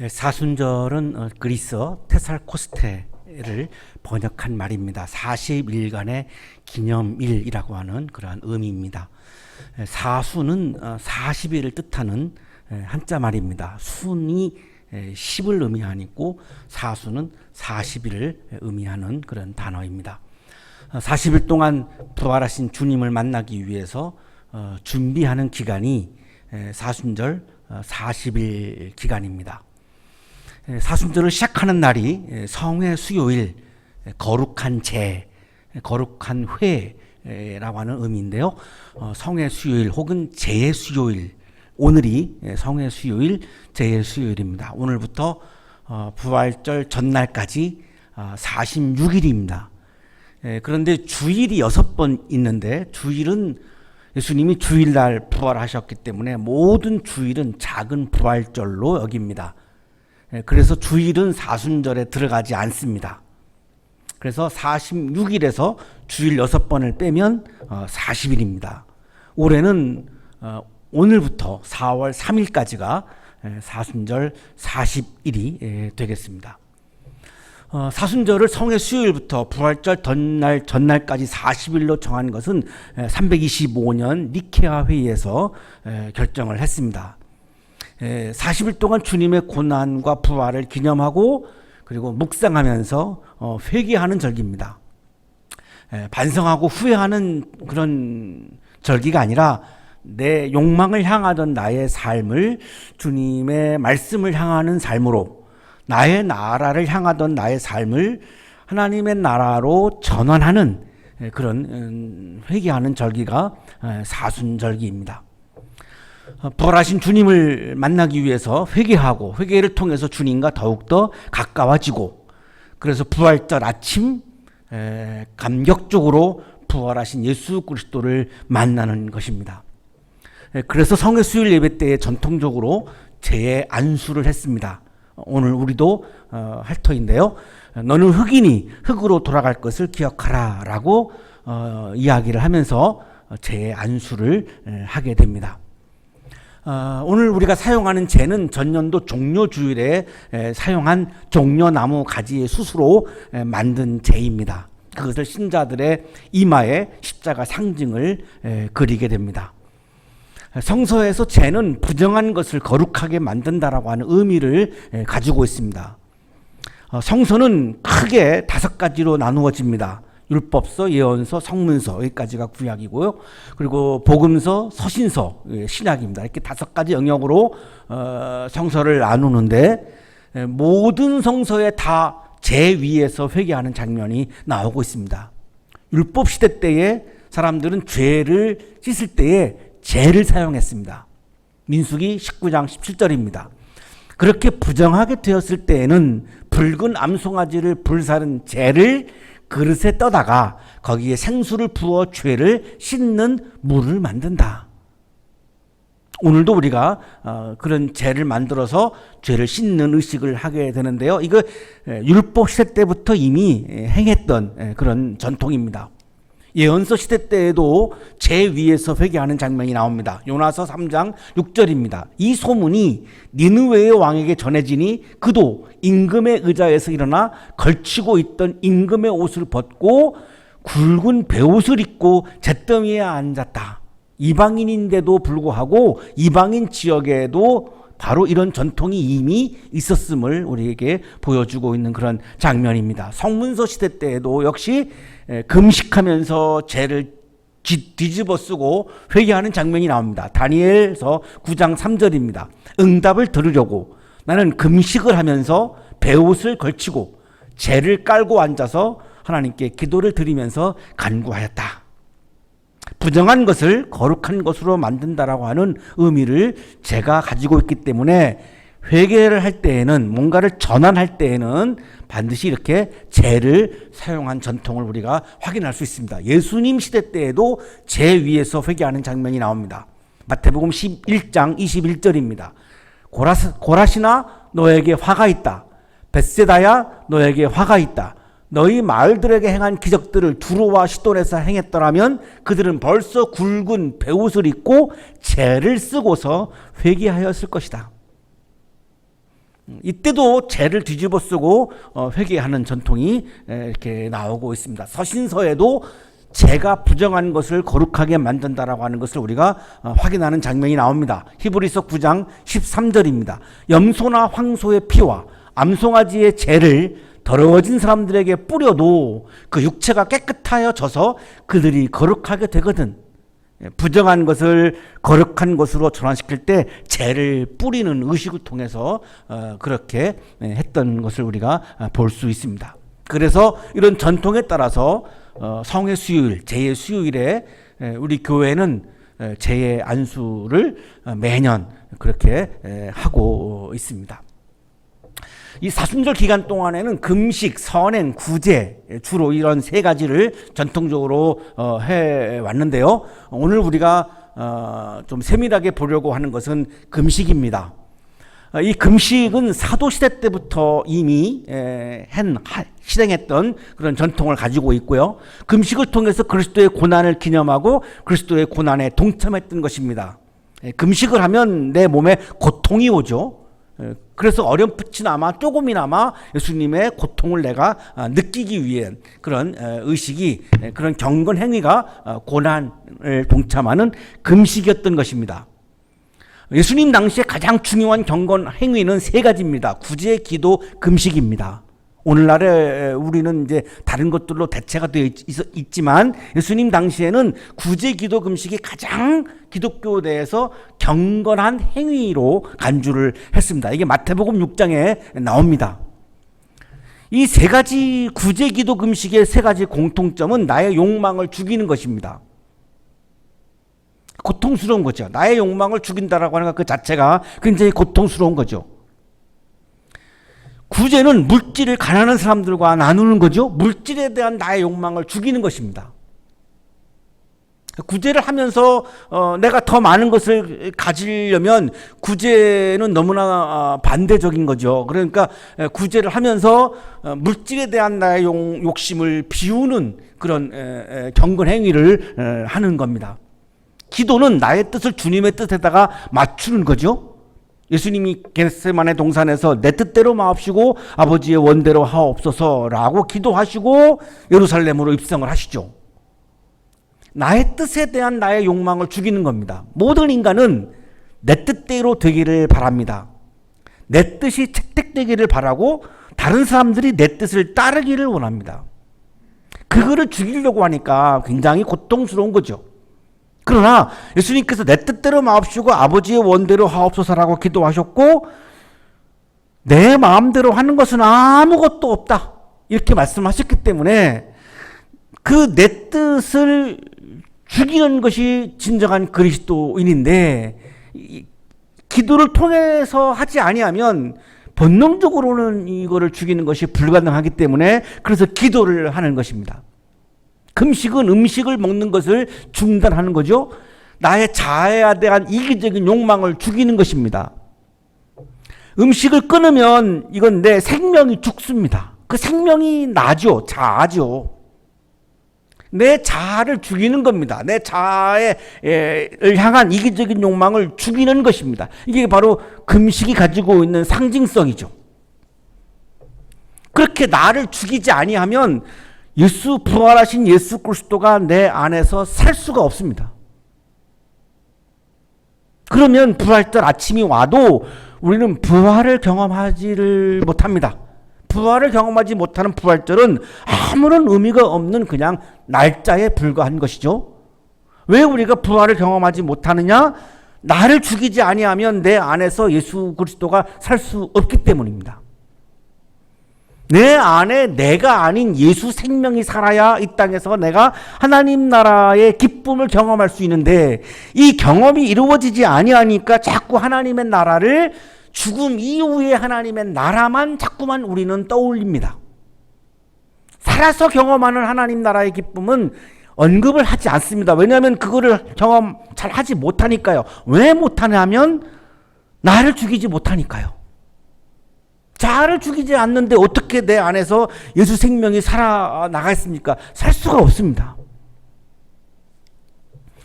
사순절은 그리스어 테살코스테를 번역한 말입니다. 40일간의 기념일이라고 하는 그러한 의미입니다. 사수는 40일을 뜻하는 한자 말입니다. 순이 10을 의미하고 사수는 40일을 의미하는 그런 단어입니다. 40일 동안 부활하신 주님을 만나기 위해서 준비하는 기간이 사순절 40일 기간입니다. 사순절을 시작하는 날이 성회 수요일, 거룩한 제, 거룩한 회라고 하는 의미인데요. 성회 수요일 혹은 제의 수요일, 오늘이 성회 수요일, 제의 수요일입니다. 오늘부터 부활절 전날까지 46일입니다. 그런데 주일이 6번 있는데 주일은 예수님이 주일날 부활하셨기 때문에 모든 주일은 작은 부활절로 여깁니다. 그래서 주일은 사순절에 들어가지 않습니다. 그래서 46일에서 주일 6번을 빼면 40일입니다. 올해는 오늘부터 4월 3일까지가 사순절 40일이 되겠습니다. 사순절을 성회 수요일부터 부활절 전날까지 40일로 정한 것은 325년 니케아 회의에서 결정을 했습니다. 40일 동안 주님의 고난과 부활을 기념하고 그리고 묵상하면서 회개하는 절기입니다. 반성하고 후회하는 그런 절기가 아니라 내 욕망을 향하던 나의 삶을 주님의 말씀을 향하는 삶으로, 나의 나라를 향하던 나의 삶을 하나님의 나라로 전환하는 그런 회개하는 절기가 사순절기입니다. 부활하신 주님을 만나기 위해서 회개하고 회개를 통해서 주님과 더욱더 가까워지고, 그래서 부활절 아침 감격적으로 부활하신 예수 그리스도를 만나는 것입니다. 그래서 성회 수요일 예배 때에 전통적으로 제의 안수를 했습니다. 오늘 우리도 할 터인데요. 너는 흑이니 흑으로 돌아갈 것을 기억하라 라고 이야기를 하면서 제의 안수를 하게 됩니다. 오늘 우리가 사용하는 제는 전년도 종려주일에 사용한 종려나무 가지의 숯으로 만든 제입니다. 그것을 신자들의 이마에 십자가 상징을 그리게 됩니다. 성서에서 제는 부정한 것을 거룩하게 만든다라고 하는 의미를 가지고 있습니다. 성서는 크게 5가지로 나누어집니다. 율법서, 예언서, 성문서, 여기까지가 구약이고요. 그리고 복음서, 서신서, 신약입니다. 이렇게 5가지 영역으로 성서를 나누는데 모든 성서에 다 제 위에서 회개하는 장면이 나오고 있습니다. 율법 시대 때에 사람들은 죄를 씻을 때에 제를 사용했습니다. 민수기 19장 17절입니다. 그렇게 부정하게 되었을 때에는 붉은 암송아지를 불사른 제를 그릇에 떠다가 거기에 생수를 부어 죄를 씻는 물을 만든다. 오늘도 우리가 그런 제를 만들어서 죄를 씻는 의식을 하게 되는데요. 이거 율법 시대 때부터 이미 행했던 그런 전통입니다. 예언서 시대 때에도 제 위에서 회개하는 장면이 나옵니다. 요나서 3장 6절입니다. 이 소문이 니느웨의 왕에게 전해지니 그도 임금의 의자에서 일어나 걸치고 있던 임금의 옷을 벗고 굵은 베옷을 입고 잿더미에 앉았다. 이방인인데도 불구하고 이방인 지역에도 바로 이런 전통이 이미 있었음을 우리에게 보여주고 있는 그런 장면입니다. 성문서 시대 때에도 역시 금식하면서 죄를 뒤집어 쓰고 회개하는 장면이 나옵니다. 다니엘서 9장 3절입니다. 응답을 들으려고 나는 금식을 하면서 베옷을 걸치고 죄를 깔고 앉아서 하나님께 기도를 드리면서 간구하였다. 부정한 것을 거룩한 것으로 만든다라고 하는 의미를 제가 가지고 있기 때문에 회개를 할 때에는, 뭔가를 전환할 때에는 반드시 이렇게 제를 사용한 전통을 우리가 확인할 수 있습니다. 예수님 시대 때에도 제 위에서 회개하는 장면이 나옵니다. 마태복음 11장 21절입니다. 고라시나 너에게 화가 있다. 벳세다야 너에게 화가 있다. 너희 마을들에게 행한 기적들을 두로와 시돈에서 행했더라면 그들은 벌써 굵은 베옷을 입고 죄를 쓰고서 회개하였을 것이다. 이때도 죄를 뒤집어 쓰고 회개하는 전통이 이렇게 나오고 있습니다. 서신서에도 죄가 부정한 것을 거룩하게 만든다라고 하는 것을 우리가 확인하는 장면이 나옵니다. 히브리서 9장 13절입니다. 염소나 황소의 피와 암송아지의 죄를 더러워진 사람들에게 뿌려도 그 육체가 깨끗하여 져서 그들이 거룩하게 되거든. 부정한 것을 거룩한 것으로 전환시킬 때 죄를 뿌리는 의식을 통해서 그렇게 했던 것을 우리가 볼 수 있습니다. 그래서 이런 전통에 따라서 성의 수요일, 제의 수요일에 우리 교회는 제의 안수를 매년 그렇게 하고 있습니다. 이 사순절 기간 동안에는 금식, 선행, 구제 주로 이런 세 가지를 전통적으로 해왔는데요. 오늘 우리가 좀 세밀하게 보려고 하는 것은 금식입니다. 이 금식은 사도시대 때부터 이미 실행했던 그런 전통을 가지고 있고요. 금식을 통해서 그리스도의 고난을 기념하고 그리스도의 고난에 동참했던 것입니다. 금식을 하면 내 몸에 고통이 오죠. 그래서 어렴풋이나마 조금이나마 예수님의 고통을 내가 느끼기 위해 그런 의식이, 그런 경건 행위가 고난을 동참하는 금식이었던 것입니다. 예수님 당시에 가장 중요한 경건 행위는 세 가지입니다. 구제, 기도, 금식입니다. 오늘날에 우리는 이제 다른 것들로 대체가 되어 있지만 예수님 당시에는 구제, 기도, 금식이 가장 기독교 내에서 경건한 행위로 간주를 했습니다. 이게 마태복음 6장에 나옵니다. 이 세 가지 구제, 기도, 금식의 세 가지 공통점은 나의 욕망을 죽이는 것입니다. 고통스러운 거죠. 나의 욕망을 죽인다라고 하는 것 그 자체가 굉장히 고통스러운 거죠. 구제는 물질을 가난한 사람들과 나누는 거죠. 물질에 대한 나의 욕망을 죽이는 것입니다. 구제를 하면서 내가 더 많은 것을 가지려면 구제는 너무나 반대적인 거죠. 그러니까 구제를 하면서 물질에 대한 나의 욕심을 비우는 그런 경건 행위를 하는 겁니다. 기도는 나의 뜻을 주님의 뜻에다가 맞추는 거죠. 예수님이 겟세마네 동산에서 내 뜻대로 마옵시고 아버지의 원대로 하옵소서라고 기도하시고 예루살렘으로 입성을 하시죠. 나의 뜻에 대한 나의 욕망을 죽이는 겁니다. 모든 인간은 내 뜻대로 되기를 바랍니다. 내 뜻이 채택되기를 바라고 다른 사람들이 내 뜻을 따르기를 원합니다. 그거를 죽이려고 하니까 굉장히 고통스러운 거죠. 그러나 예수님께서 내 뜻대로 마옵시고 아버지의 원대로 하옵소서라고 기도하셨고 내 마음대로 하는 것은 아무것도 없다 이렇게 말씀하셨기 때문에 그 내 뜻을 죽이는 것이 진정한 그리스도인인데 기도를 통해서 하지 아니하면 본능적으로는 이거를 죽이는 것이 불가능하기 때문에 그래서 기도를 하는 것입니다. 금식은 음식을 먹는 것을 중단하는 거죠. 나의 자아에 대한 이기적인 욕망을 죽이는 것입니다. 음식을 끊으면 이건 내 생명이 죽습니다. 그 생명이 나죠. 자아죠. 내 자아를 죽이는 겁니다. 내 자아를 향한 이기적인 욕망을 죽이는 것입니다. 이게 바로 금식이 가지고 있는 상징성이죠. 그렇게 나를 죽이지 아니하면 부활하신 예수 그리스도가 내 안에서 살 수가 없습니다. 그러면 부활절 아침이 와도 우리는 부활을 경험하지를 못합니다. 부활을 경험하지 못하는 부활절은 아무런 의미가 없는 그냥 날짜에 불과한 것이죠. 왜 우리가 부활을 경험하지 못하느냐? 나를 죽이지 아니하면 내 안에서 예수 그리스도가 살 수 없기 때문입니다. 내 안에 내가 아닌 예수 생명이 살아야 이 땅에서 내가 하나님 나라의 기쁨을 경험할 수 있는데 이 경험이 이루어지지 아니하니까 자꾸 하나님의 나라를 죽음 이후에 하나님의 나라만 자꾸만 우리는 떠올립니다. 살아서 경험하는 하나님 나라의 기쁨은 언급을 하지 않습니다. 왜냐하면 그거를 경험 잘 하지 못하니까요. 왜 못하냐면 나를 죽이지 못하니까요. 자아를 죽이지 않는데 어떻게 내 안에서 예수 생명이 살아나가 있습니까? 살 수가 없습니다.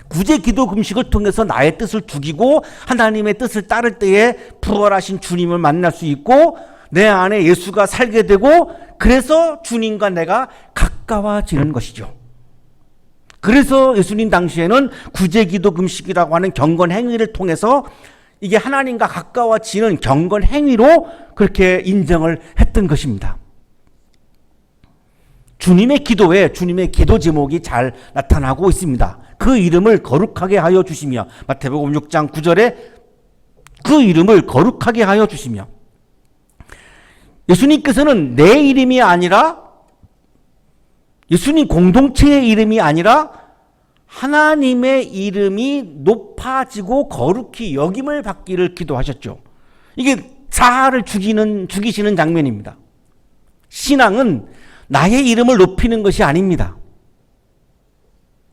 구제 기도 금식을 통해서 나의 뜻을 죽이고 하나님의 뜻을 따를 때에 부활하신 주님을 만날 수 있고 내 안에 예수가 살게 되고 그래서 주님과 내가 가까워지는 것이죠. 그래서 예수님 당시에는 구제 기도 금식이라고 하는 경건 행위를 통해서 이게 하나님과 가까워지는 경건 행위로 그렇게 인정을 했던 것입니다. 주님의 기도에 주님의 기도 제목이 잘 나타나고 있습니다. 그 이름을 거룩하게 하여 주시며, 마태복음 6장 9절에 그 이름을 거룩하게 하여 주시며, 예수님께서는 내 이름이 아니라 예수님 공동체의 이름이 아니라 하나님의 이름이 높아지고 거룩히 여김을 받기를 기도하셨죠. 이게 자아를 죽이시는 장면입니다. 신앙은 나의 이름을 높이는 것이 아닙니다.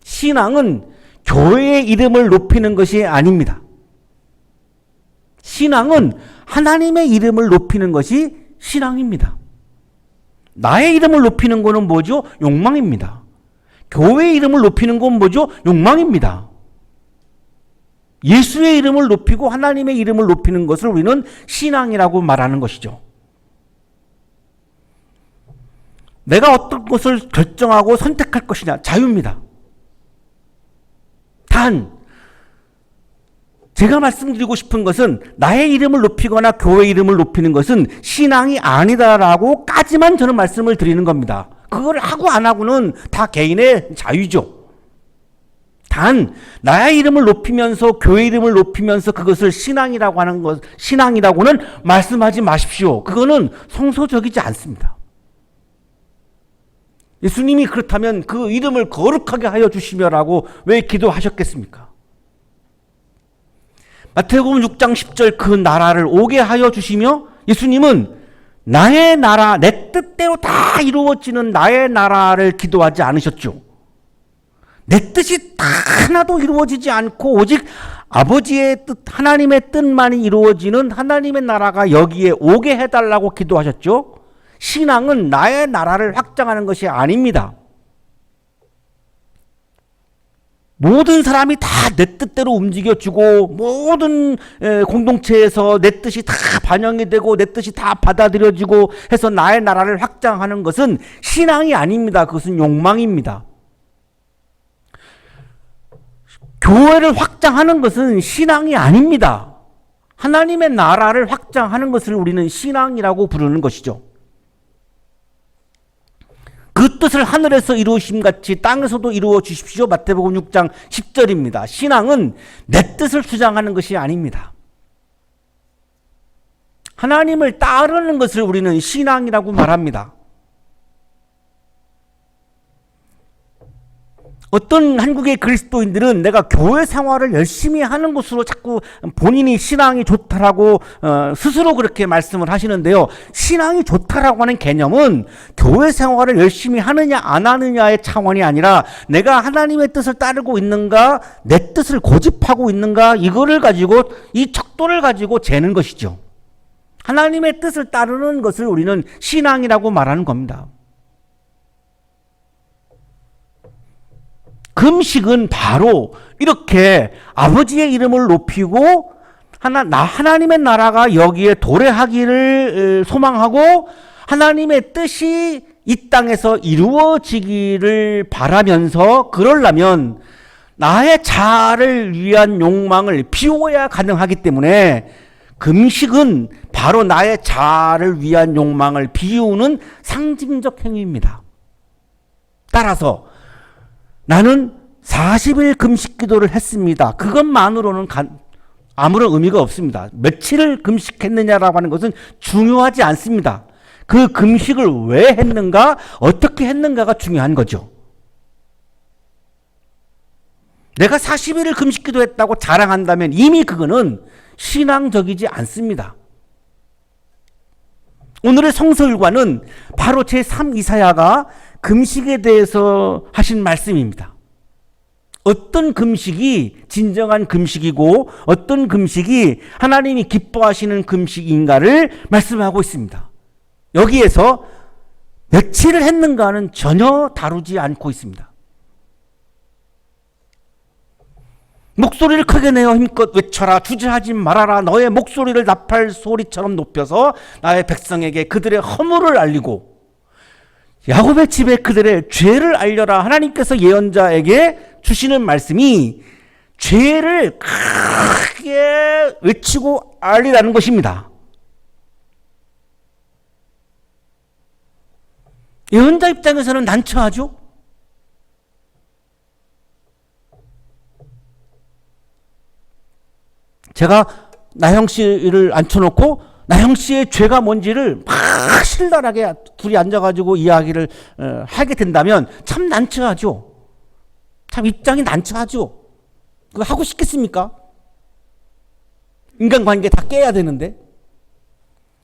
신앙은 교회의 이름을 높이는 것이 아닙니다. 신앙은 하나님의 이름을 높이는 것이 신앙입니다. 나의 이름을 높이는 것은 뭐죠? 욕망입니다. 교회의 이름을 높이는 건 뭐죠? 욕망입니다. 예수의 이름을 높이고 하나님의 이름을 높이는 것을 우리는 신앙이라고 말하는 것이죠. 내가 어떤 것을 결정하고 선택할 것이냐, 자유입니다. 단 제가 말씀드리고 싶은 것은 나의 이름을 높이거나 교회 이름을 높이는 것은 신앙이 아니다라고까지만 저는 말씀을 드리는 겁니다. 그걸 하고 안 하고는 다 개인의 자유죠. 단 나의 이름을 높이면서 교회 이름을 높이면서 그것을 신앙이라고 하는 것, 신앙이라고는 말씀하지 마십시오. 그거는 성소적이지 않습니다. 예수님이 그렇다면 그 이름을 거룩하게 하여 주시며라고 왜 기도하셨겠습니까? 마태복음 6장 10절 그 나라를 오게 하여 주시며, 예수님은 나의 나라, 내 뜻대로 다 이루어지는 나의 나라를 기도하지 않으셨죠. 내 뜻이 다 하나도 이루어지지 않고 오직 아버지의 뜻, 하나님의 뜻만이 이루어지는 하나님의 나라가 여기에 오게 해달라고 기도하셨죠. 신앙은 나의 나라를 확장하는 것이 아닙니다. 모든 사람이 다 내 뜻대로 움직여주고 모든 공동체에서 내 뜻이 다 반영이 되고 내 뜻이 다 받아들여지고 해서 나의 나라를 확장하는 것은 신앙이 아닙니다. 그것은 욕망입니다. 교회를 확장하는 것은 신앙이 아닙니다. 하나님의 나라를 확장하는 것을 우리는 신앙이라고 부르는 것이죠. 그 뜻을 하늘에서 이루어심 같이 땅에서도 이루어 주십시오. 마태복음 6장 10절입니다. 신앙은 내 뜻을 주장하는 것이 아닙니다. 하나님을 따르는 것을 우리는 신앙이라고 말합니다. 어떤 한국의 그리스도인들은 내가 교회 생활을 열심히 하는 것으로 자꾸 본인이 신앙이 좋다라고 스스로 그렇게 말씀을 하시는데요. 신앙이 좋다라고 하는 개념은 교회 생활을 열심히 하느냐 안 하느냐의 차원이 아니라 내가 하나님의 뜻을 따르고 있는가, 내 뜻을 고집하고 있는가, 이거를 가지고 이 척도를 가지고 재는 것이죠. 하나님의 뜻을 따르는 것을 우리는 신앙이라고 말하는 겁니다. 금식은 바로 이렇게 아버지의 이름을 높이고 하나님의 나라가 여기에 도래하기를 소망하고 하나님의 뜻이 이 땅에서 이루어지기를 바라면서 그러려면 나의 자아를 위한 욕망을 비워야 가능하기 때문에 금식은 바로 나의 자아를 위한 욕망을 비우는 상징적 행위입니다. 따라서 나는 40일 금식 기도를 했습니다. 그것만으로는 아무런 의미가 없습니다. 며칠을 금식했느냐라고 하는 것은 중요하지 않습니다. 그 금식을 왜 했는가, 어떻게 했는가가 중요한 거죠. 내가 40일을 금식 기도했다고 자랑한다면 이미 그거는 신앙적이지 않습니다. 오늘의 성서일과는 바로 제3 이사야가 금식에 대해서 하신 말씀입니다. 어떤 금식이 진정한 금식이고 어떤 금식이 하나님이 기뻐하시는 금식인가를 말씀하고 있습니다. 여기에서 며칠을 했는가는 전혀 다루지 않고 있습니다. 목소리를 크게 내어 힘껏 외쳐라. 주저하지 말아라. 너의 목소리를 나팔 소리처럼 높여서 나의 백성에게 그들의 허물을 알리고 야곱의 집에 그들의 죄를 알려라. 하나님께서 예언자에게 주시는 말씀이 죄를 크게 외치고 알리라는 것입니다. 예언자 입장에서는 난처하죠. 제가 나형 씨를 앉혀놓고 나형 씨의 죄가 뭔지를 막 신랄하게 둘이 앉아가지고 이야기를 하게 된다면 참 난처하죠. 참 입장이 난처하죠. 그거 하고 싶겠습니까? 인간관계 다 깨야 되는데.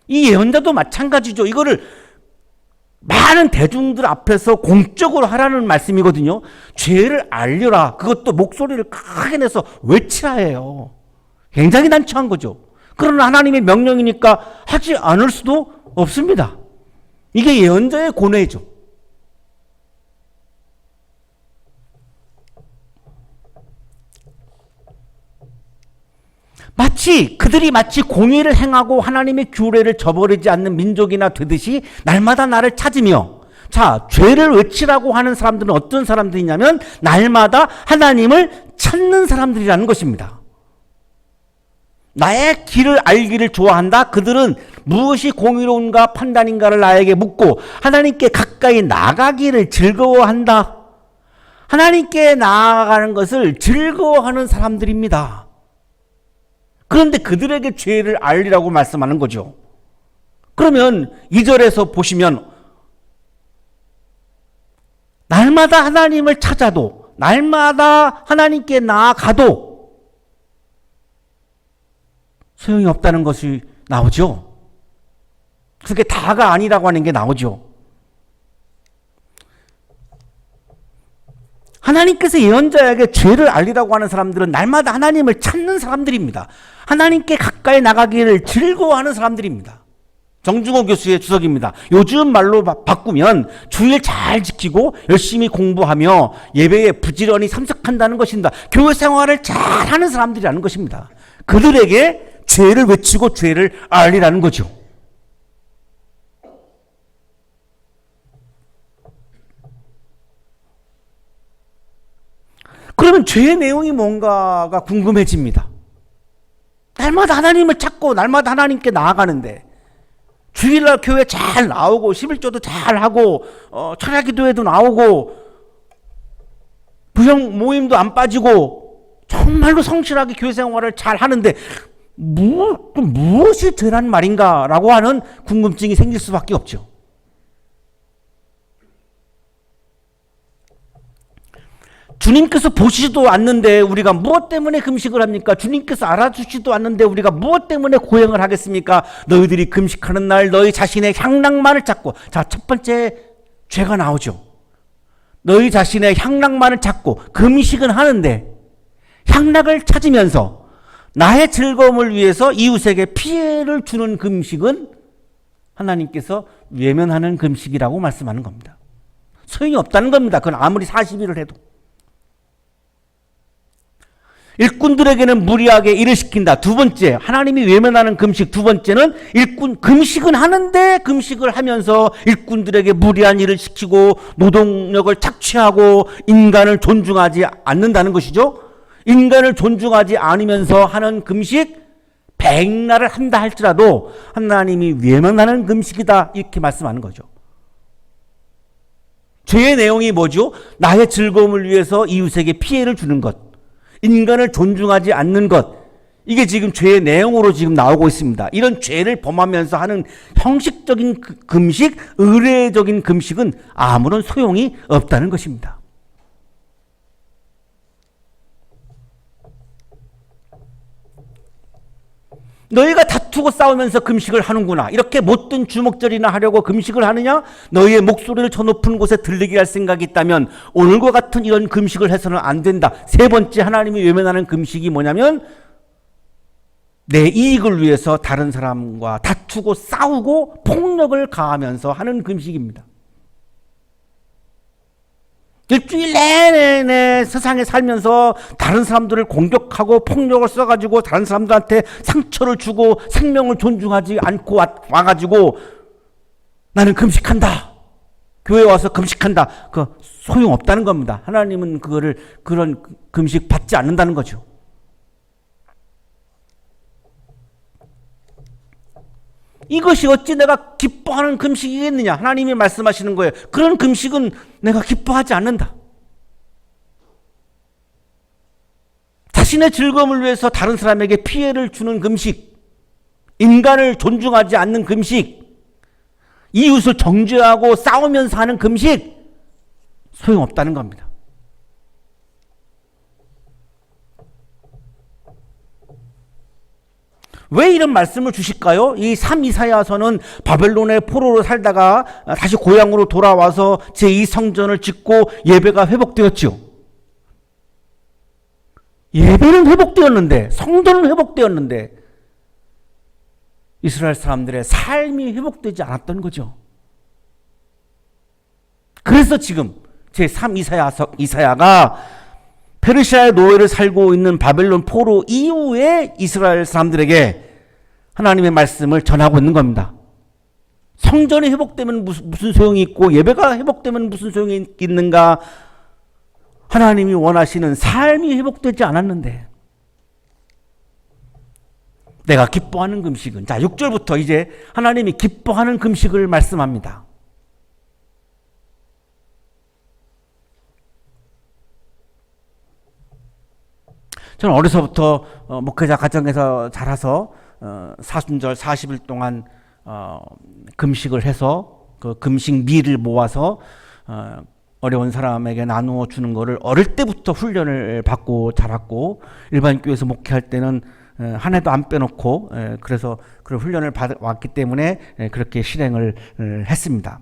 이 예언자도 마찬가지죠. 이거를 많은 대중들 앞에서 공적으로 하라는 말씀이거든요. 죄를 알려라. 그것도 목소리를 크게 내서 외치라 해요. 굉장히 난처한 거죠. 그러나 하나님의 명령이니까 하지 않을 수도 없습니다. 이게 예언자의 고뇌죠. 그들이 마치 공의를 행하고 하나님의 규례를 저버리지 않는 민족이나 되듯이 날마다 나를 찾으며, 자, 죄를 외치라고 하는 사람들은 어떤 사람들이냐면 날마다 하나님을 찾는 사람들이라는 것입니다. 나의 길을 알기를 좋아한다. 그들은 무엇이 공의로운가 판단인가를 나에게 묻고 하나님께 가까이 나가기를 즐거워한다. 하나님께 나아가는 것을 즐거워하는 사람들입니다. 그런데 그들에게 죄를 알리라고 말씀하는 거죠. 그러면 2절에서 보시면 날마다 하나님을 찾아도, 날마다 하나님께 나아가도 소용이 없다는 것이 나오죠. 그게 다가 아니라고 하는 게 나오죠. 하나님께서 예언자에게 죄를 알리라고 하는 사람들은 날마다 하나님을 찾는 사람들입니다. 하나님께 가까이 나가기를 즐거워하는 사람들입니다. 정중호 교수의 주석입니다. 요즘 말로 바꾸면 주일 잘 지키고 열심히 공부하며 예배에 부지런히 참석한다는 것입니다. 교회 생활을 잘하는 사람들이라는 것입니다. 그들에게 죄를 외치고 죄를 알리라는 거죠. 그러면 죄의 내용이 뭔가가 궁금해집니다. 날마다 하나님을 찾고 날마다 하나님께 나아가는데 주일날 교회 잘 나오고 11조도 잘 하고 철야기도회도 나오고 부형 모임도 안 빠지고 정말로 성실하게 교회 생활을 잘 하는데 무엇이 죄란 말인가 라고 하는 궁금증이 생길 수밖에 없죠. 주님께서 보시지도 않는데 우리가 무엇 때문에 금식을 합니까? 주님께서 알아주시지도 않는데 우리가 무엇 때문에 고행을 하겠습니까? 너희들이 금식하는 날 너희 자신의 향락만을 찾고, 자, 첫 번째 죄가 나오죠. 너희 자신의 향락만을 찾고 금식은 하는데 향락을 찾으면서 나의 즐거움을 위해서 이웃에게 피해를 주는 금식은 하나님께서 외면하는 금식이라고 말씀하는 겁니다. 소용이 없다는 겁니다. 그건 아무리 40일을 해도. 일꾼들에게는 무리하게 일을 시킨다. 두 번째, 하나님이 외면하는 금식. 두 번째는 금식은 하는데 금식을 하면서 일꾼들에게 무리한 일을 시키고 노동력을 착취하고 인간을 존중하지 않는다는 것이죠. 인간을 존중하지 않으면서 하는 금식, 백날을 한다 할지라도 하나님이 외면하는 금식이다, 이렇게 말씀하는 거죠. 죄의 내용이 뭐죠? 나의 즐거움을 위해서 이웃에게 피해를 주는 것, 인간을 존중하지 않는 것, 이게 지금 죄의 내용으로 지금 나오고 있습니다. 이런 죄를 범하면서 하는 형식적인 금식, 의례적인 금식은 아무런 소용이 없다는 것입니다. 너희가 다투고 싸우면서 금식을 하는구나. 이렇게 못된 주먹절이나 하려고 금식을 하느냐? 너희의 목소리를 저 높은 곳에 들리게 할 생각이 있다면 오늘과 같은 이런 금식을 해서는 안 된다. 세 번째, 하나님이 외면하는 금식이 뭐냐면 내 이익을 위해서 다른 사람과 다투고 싸우고 폭력을 가하면서 하는 금식입니다. 일주일 내내 세상에 살면서 다른 사람들을 공격하고 폭력을 써가지고 다른 사람들한테 상처를 주고 생명을 존중하지 않고 와가지고 나는 금식한다. 교회에 와서 금식한다. 그 소용없다는 겁니다. 하나님은 그런 금식 받지 않는다는 거죠. 이것이 어찌 내가 기뻐하는 금식이겠느냐? 하나님이 말씀하시는 거예요. 그런 금식은 내가 기뻐하지 않는다. 자신의 즐거움을 위해서 다른 사람에게 피해를 주는 금식, 인간을 존중하지 않는 금식, 이웃을 정죄하고 싸우면서 하는 금식, 소용없다는 겁니다. 왜 이런 말씀을 주실까요? 이 3이사야서는 바벨론의 포로로 살다가 다시 고향으로 돌아와서 제2성전을 짓고 예배가 회복되었죠. 예배는 회복되었는데, 성전은 회복되었는데 이스라엘 사람들의 삶이 회복되지 않았던 거죠. 그래서 지금 제3이사야가 페르시아의 노예를 살고 있는 바벨론 포로 이후에 이스라엘 사람들에게 하나님의 말씀을 전하고 있는 겁니다. 성전이 회복되면 무슨 소용이 있고 예배가 회복되면 무슨 소용이 있는가? 하나님이 원하시는 삶이 회복되지 않았는데 내가 기뻐하는 금식은, 자 6절부터 이제 하나님이 기뻐하는 금식을 말씀합니다. 저는 어려서부터 목회자 가정에서 자라서 사순절 40일 동안 금식을 해서 그 금식 밀을 모아서 어려운 사람에게 나누어 주는 것을 어릴 때부터 훈련을 받고 자랐고, 일반 교회에서 목회할 때는 한 해도 안 빼놓고 그래서 그런 훈련을 받았기 때문에 그렇게 실행을 했습니다.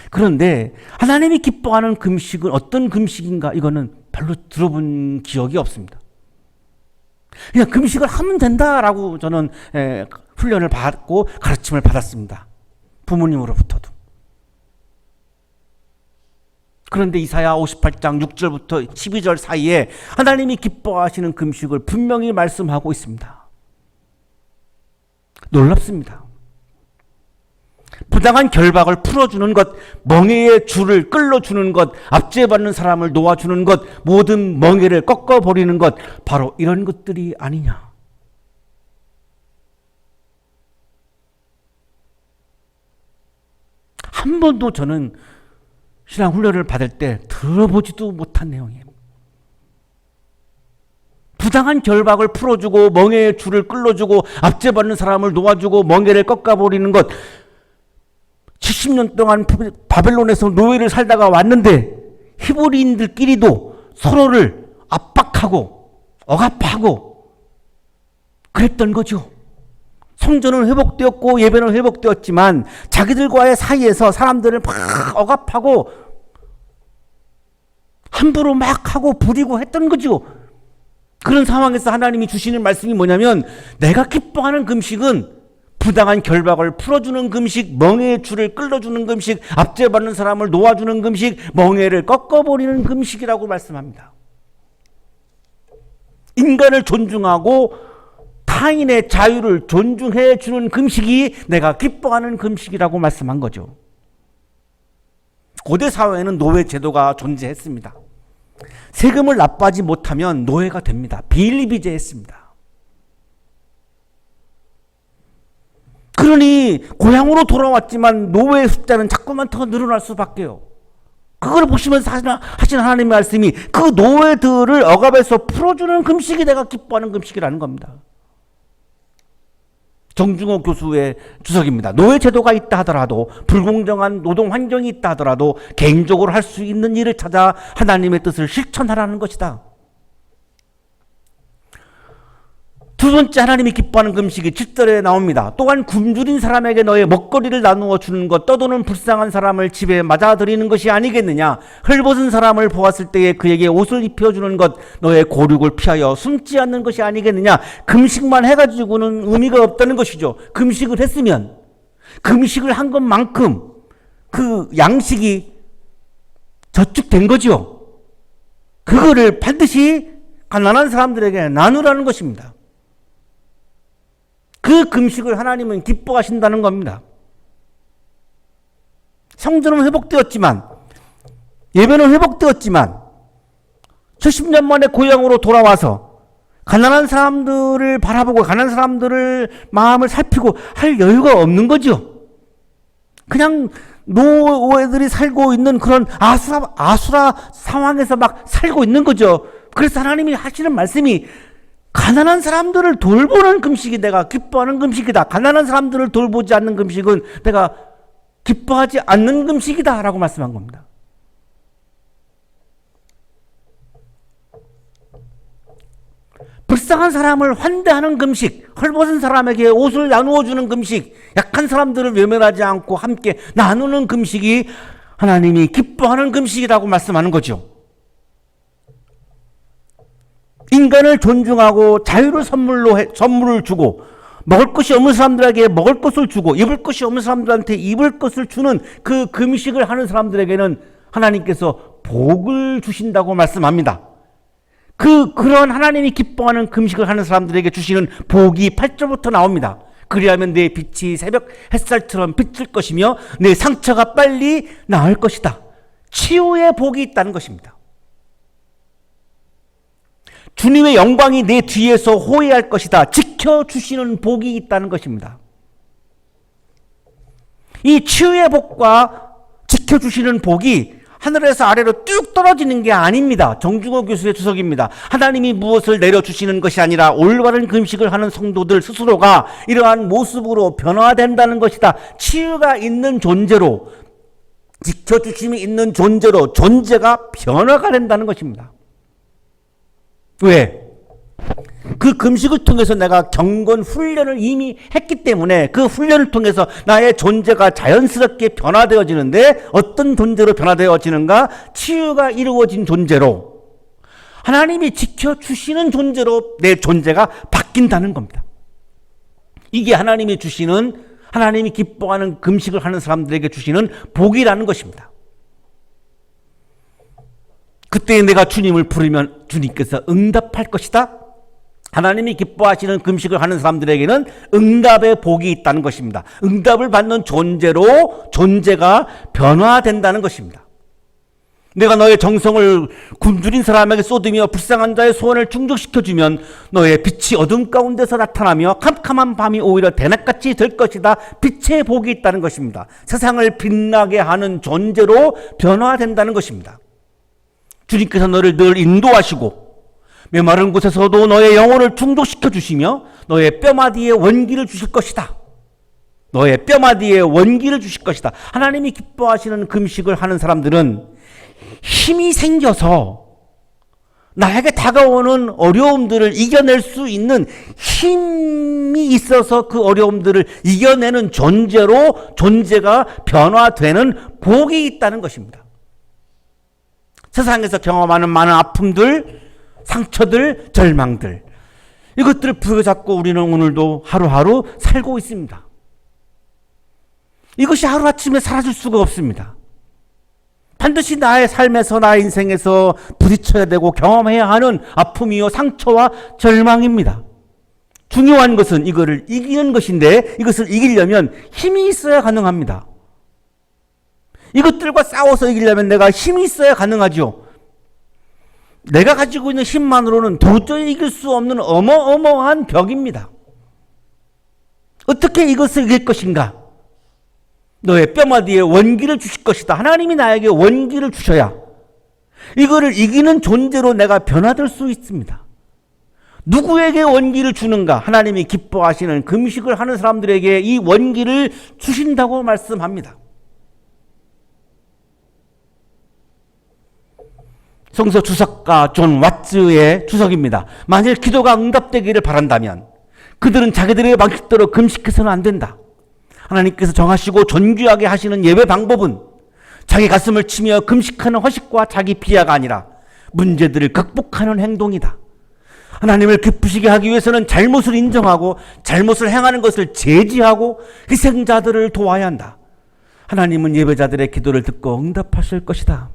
그런데 하나님이 기뻐하는 금식은 어떤 금식인가, 이거는 별로 들어본 기억이 없습니다. 그냥 금식을 하면 된다라고 저는 훈련을 받고 가르침을 받았습니다. 부모님으로부터도. 그런데 이사야 58장 6절부터 12절 사이에 하나님이 기뻐하시는 금식을 분명히 말씀하고 있습니다. 놀랍습니다. 부당한 결박을 풀어주는 것, 멍에의 줄을 끌어주는 것, 압제받는 사람을 놓아주는 것, 모든 멍에를 꺾어버리는 것, 바로 이런 것들이 아니냐. 한 번도 저는 신앙 훈련을 받을 때 들어보지도 못한 내용이에요. 부당한 결박을 풀어주고 멍에의 줄을 끌어주고 압제받는 사람을 놓아주고 멍에를 꺾어버리는 것, 70년 동안 바벨론에서 노예를 살다가 왔는데 히브리인들끼리도 서로를 압박하고 억압하고 그랬던 거죠. 성전은 회복되었고 예배는 회복되었지만 자기들과의 사이에서 사람들을 막 억압하고 함부로 막 하고 부리고 했던 거죠. 그런 상황에서 하나님이 주시는 말씀이 뭐냐면, 내가 기뻐하는 금식은 부당한 결박을 풀어주는 금식, 멍에의 줄을 끌어주는 금식, 압제받는 사람을 놓아주는 금식, 멍에를 꺾어버리는 금식이라고 말씀합니다. 인간을 존중하고 타인의 자유를 존중해 주는 금식이 내가 기뻐하는 금식이라고 말씀한 거죠. 고대 사회에는 노예 제도가 존재했습니다. 세금을 납부하지 못하면 노예가 됩니다. 비일비재했습니다. 그러니 고향으로 돌아왔지만 노예의 숫자는 자꾸만 더 늘어날 수밖에요. 그걸 보시면서 하신 하나님의 말씀이 그 노예들을 억압에서 풀어주는 금식이 내가 기뻐하는 금식이라는 겁니다. 정중호 교수의 주석입니다. 노예 제도가 있다 하더라도, 불공정한 노동 환경이 있다 하더라도 개인적으로 할 수 있는 일을 찾아 하나님의 뜻을 실천하라는 것이다. 두 번째 하나님이 기뻐하는 금식이 7절에 나옵니다. 또한 굶주린 사람에게 너의 먹거리를 나누어 주는 것, 떠도는 불쌍한 사람을 집에 맞아들이는 것이 아니겠느냐. 헐벗은 사람을 보았을 때에 그에게 옷을 입혀주는 것, 너의 고륙을 피하여 숨지 않는 것이 아니겠느냐. 금식만 해가지고는 의미가 없다는 것이죠. 금식을 했으면, 금식을 한 것만큼 그 양식이 저축된 거죠. 그거를 반드시 가난한 사람들에게 나누라는 것입니다. 그 금식을 하나님은 기뻐하신다는 겁니다. 성전은 회복되었지만, 예배는 회복되었지만 70년 만에 고향으로 돌아와서 가난한 사람들을 바라보고 가난한 사람들을 마음을 살피고 할 여유가 없는 거죠. 그냥 노예들이 살고 있는 그런 아수라 상황에서 막 살고 있는 거죠. 그래서 하나님이 하시는 말씀이 가난한 사람들을 돌보는 금식이 내가 기뻐하는 금식이다. 가난한 사람들을 돌보지 않는 금식은 내가 기뻐하지 않는 금식이다 라고 말씀한 겁니다. 불쌍한 사람을 환대하는 금식, 헐벗은 사람에게 옷을 나누어 주는 금식, 약한 사람들을 외면하지 않고 함께 나누는 금식이 하나님이 기뻐하는 금식이라고 말씀하는 거죠. 인간을 존중하고 자유를 선물을 주고 먹을 것이 없는 사람들에게 먹을 것을 주고 입을 것이 없는 사람들한테 입을 것을 주는 그 금식을 하는 사람들에게는 하나님께서 복을 주신다고 말씀합니다. 그런 하나님이 기뻐하는 금식을 하는 사람들에게 주시는 복이 8절부터 나옵니다. 그리하면 내 빛이 새벽 햇살처럼 비칠 것이며 내 상처가 빨리 나을 것이다. 치유의 복이 있다는 것입니다. 주님의 영광이 내 뒤에서 호위할 것이다. 지켜주시는 복이 있다는 것입니다. 이 치유의 복과 지켜주시는 복이 하늘에서 아래로 뚝 떨어지는 게 아닙니다. 정중호 교수의 주석입니다. 하나님이 무엇을 내려주시는 것이 아니라 올바른 금식을 하는 성도들 스스로가 이러한 모습으로 변화된다는 것이다. 치유가 있는 존재로, 지켜주심이 있는 존재로 존재가 변화가 된다는 것입니다. 왜? 그 금식을 통해서 내가 경건 훈련을 이미 했기 때문에 그 훈련을 통해서 나의 존재가 자연스럽게 변화되어지는데 어떤 존재로 변화되어지는가? 치유가 이루어진 존재로, 하나님이 지켜주시는 존재로 내 존재가 바뀐다는 겁니다. 이게 하나님이 주시는, 하나님이 기뻐하는 금식을 하는 사람들에게 주시는 복이라는 것입니다. 그때 내가 주님을 부르면 주님께서 응답할 것이다. 하나님이 기뻐하시는 금식을 하는 사람들에게는 응답의 복이 있다는 것입니다. 응답을 받는 존재로 존재가 변화된다는 것입니다. 내가 너의 정성을 굶주린 사람에게 쏟으며 불쌍한 자의 소원을 충족시켜주면 너의 빛이 어둠 가운데서 나타나며 캄캄한 밤이 오히려 대낮같이 될 것이다. 빛의 복이 있다는 것입니다. 세상을 빛나게 하는 존재로 변화된다는 것입니다. 주님께서 너를 늘 인도하시고 메마른 곳에서도 너의 영혼을 충족시켜 주시며 너의 뼈마디에 원기를 주실 것이다. 너의 뼈마디에 원기를 주실 것이다. 하나님이 기뻐하시는 금식을 하는 사람들은 힘이 생겨서 나에게 다가오는 어려움들을 이겨낼 수 있는 힘이 있어서 그 어려움들을 이겨내는 존재로 존재가 변화되는 복이 있다는 것입니다. 세상에서 경험하는 많은 아픔들, 상처들, 절망들, 이것들을 부여잡고 우리는 오늘도 하루하루 살고 있습니다. 이것이 하루아침에 사라질 수가 없습니다. 반드시 나의 삶에서, 나의 인생에서 부딪혀야 되고 경험해야 하는 아픔이요 상처와 절망입니다. 중요한 것은 이거를 이기는 것인데 이것을 이기려면 힘이 있어야 가능합니다. 이것들과 싸워서 이기려면 내가 힘이 있어야 가능하죠. 내가 가지고 있는 힘만으로는 도저히 이길 수 없는 어마어마한 벽입니다. 어떻게 이것을 이길 것인가? 너의 뼈마디에 원기를 주실 것이다. 하나님이 나에게 원기를 주셔야 이거를 이기는 존재로 내가 변화될 수 있습니다. 누구에게 원기를 주는가? 하나님이 기뻐하시는 금식을 하는 사람들에게 이 원기를 주신다고 말씀합니다. 성서 주석가 존 왓츠의 주석입니다. 만일 기도가 응답되기를 바란다면 그들은 자기들의 방식대로 금식해서는 안 된다. 하나님께서 정하시고 존귀하게 하시는 예배 방법은 자기 가슴을 치며 금식하는 허식과 자기 비하가 아니라 문제들을 극복하는 행동이다. 하나님을 기쁘시게 하기 위해서는 잘못을 인정하고 잘못을 행하는 것을 제지하고 희생자들을 도와야 한다. 하나님은 예배자들의 기도를 듣고 응답하실 것이다.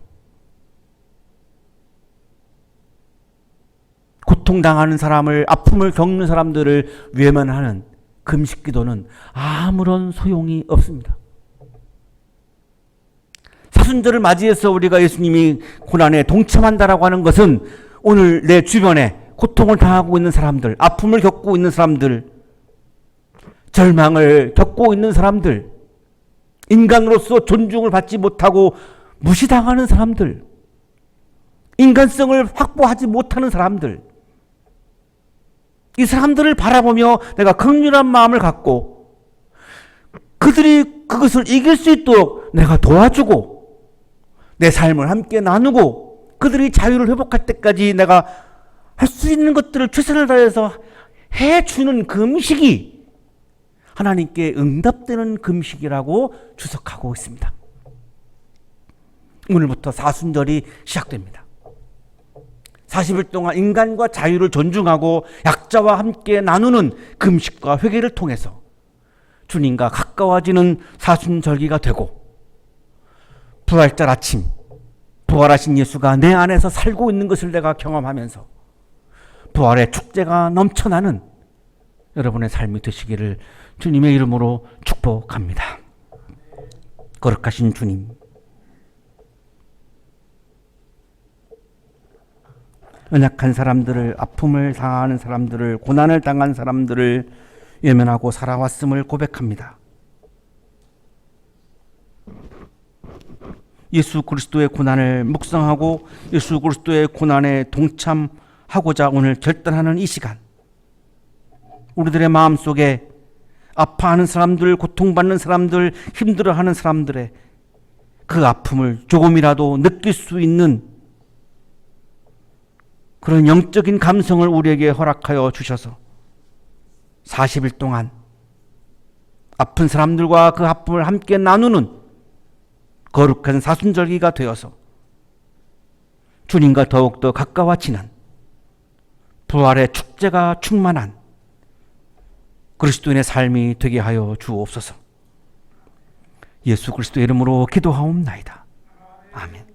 고통당하는 사람을, 아픔을 겪는 사람들을 외면하는 금식 기도는 아무런 소용이 없습니다. 사순절을 맞이해서 우리가 예수님이 고난에 동참한다라고 하는 것은 오늘 내 주변에 고통을 당하고 있는 사람들, 아픔을 겪고 있는 사람들, 절망을 겪고 있는 사람들, 인간으로서 존중을 받지 못하고 무시당하는 사람들, 인간성을 확보하지 못하는 사람들, 이 사람들을 바라보며 내가 긍휼한 마음을 갖고 그들이 그것을 이길 수 있도록 내가 도와주고 내 삶을 함께 나누고 그들이 자유를 회복할 때까지 내가 할 수 있는 것들을 최선을 다해서 해주는 금식이 하나님께 응답되는 금식이라고 주석하고 있습니다. 오늘부터 사순절이 시작됩니다. 40일 동안 인간과 자유를 존중하고 약자와 함께 나누는 금식과 회개를 통해서 주님과 가까워지는 사순절기가 되고, 부활절 아침 부활하신 예수가 내 안에서 살고 있는 것을 내가 경험하면서 부활의 축제가 넘쳐나는 여러분의 삶이 되시기를 주님의 이름으로 축복합니다. 거룩하신 주님, 연약한 사람들을, 아픔을 당하는 사람들을, 고난을 당한 사람들을 외면하고 살아왔음을 고백합니다. 예수 그리스도의 고난을 묵상하고 예수 그리스도의 고난에 동참하고자 오늘 결단하는 이 시간, 우리들의 마음속에 아파하는 사람들, 고통받는 사람들, 힘들어하는 사람들의 그 아픔을 조금이라도 느낄 수 있는 그런 영적인 감성을 우리에게 허락하여 주셔서 40일 동안 아픈 사람들과 그 아픔을 함께 나누는 거룩한 사순절기가 되어서 주님과 더욱더 가까워지는 부활의 축제가 충만한 그리스도인의 삶이 되게 하여 주옵소서. 예수 그리스도의 이름으로 기도하옵나이다. 아멘.